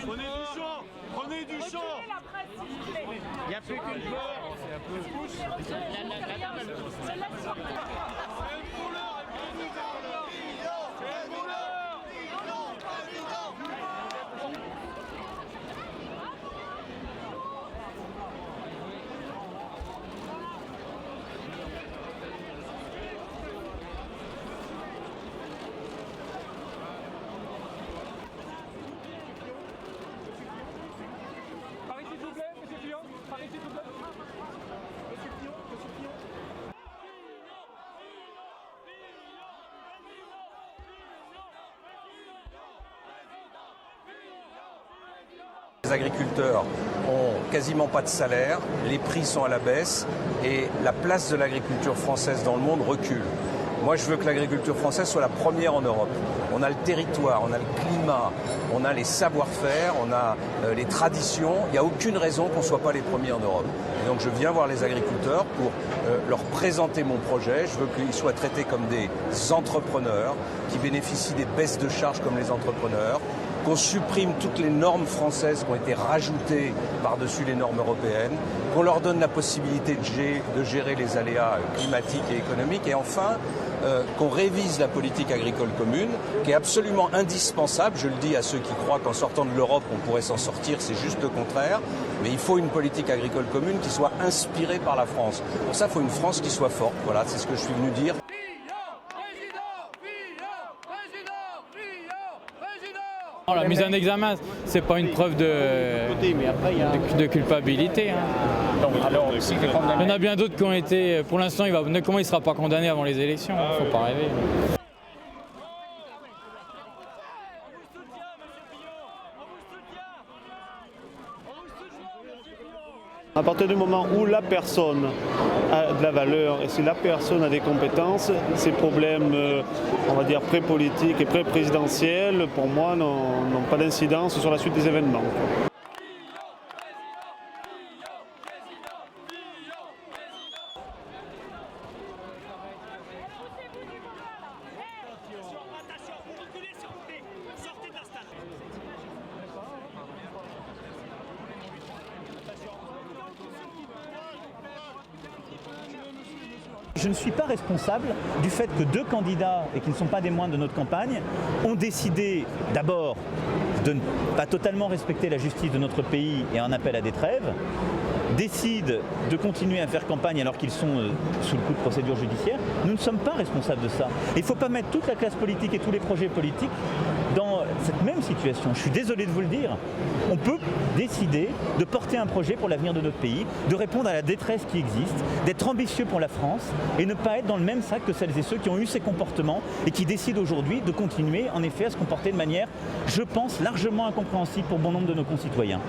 Prenez du champ. Il n'y a plus qu'une porte. La dame, Les agriculteurs ont quasiment pas de salaire, les prix sont à la baisse et la place de l'agriculture française dans le monde recule. Moi, je veux que l'agriculture française soit la première en Europe. On a le territoire, on a le climat, on a les savoir-faire, on a les traditions. Il n'y a aucune raison qu'on ne soit pas les premiers en Europe. Et donc je viens voir les agriculteurs pour leur présenter mon projet. Je veux qu'ils soient traités comme des entrepreneurs, qui bénéficient des baisses de charges comme les entrepreneurs, qu'on supprime toutes les normes françaises qui ont été rajoutées par-dessus les normes européennes, qu'on leur donne la possibilité de gérer les aléas climatiques et économiques, et enfin qu'on révise la politique agricole commune, qui est absolument indispensable. Je le dis à ceux qui croient qu'en sortant de l'Europe, on pourrait s'en sortir, c'est juste le contraire. Mais il faut une politique agricole commune qui soit inspirée par la France. Pour ça, il faut une France qui soit forte. Voilà, c'est ce que je suis venu dire. La mise en examen, c'est pas une preuve de culpabilité. Hein. Il y en a bien d'autres qui ont été. Pour l'instant, comment il ne sera pas condamné avant les élections? Il ne faut pas rêver. À partir du moment où la personne a de la valeur et si la personne a des compétences, ces problèmes, on va dire, pré-politiques et pré-présidentiels, pour moi, n'ont pas d'incidence sur la suite des événements. Je ne suis pas responsable du fait que deux candidats, et qui ne sont pas des moindres de notre campagne, ont décidé d'abord de ne pas totalement respecter la justice de notre pays et en appel à des trêves, décident de continuer à faire campagne alors qu'ils sont sous le coup de procédure judiciaire. Nous ne sommes pas responsables de ça. Il ne faut pas mettre toute la classe politique et tous les projets politiques dans cette même situation. Je suis désolé de vous le dire. On peut décider de porter un projet pour l'avenir de notre pays, de répondre à la détresse qui existe, d'être ambitieux pour la France et ne pas être dans le même sac que celles et ceux qui ont eu ces comportements et qui décident aujourd'hui de continuer en effet à se comporter de manière, je pense, largement incompréhensible pour bon nombre de nos concitoyens.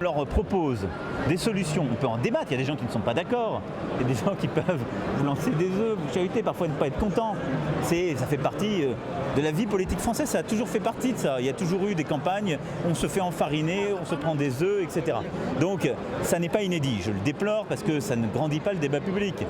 On leur propose des solutions, on peut en débattre, il y a des gens qui ne sont pas d'accord, il y a des gens qui peuvent vous lancer des œufs, vous chariter, parfois ne pas être content. Ça fait partie de la vie politique française, ça a toujours fait partie de ça. Il y a toujours eu des campagnes, on se fait enfariner, on se prend des œufs, etc. Donc ça n'est pas inédit, je le déplore parce que ça ne grandit pas le débat public.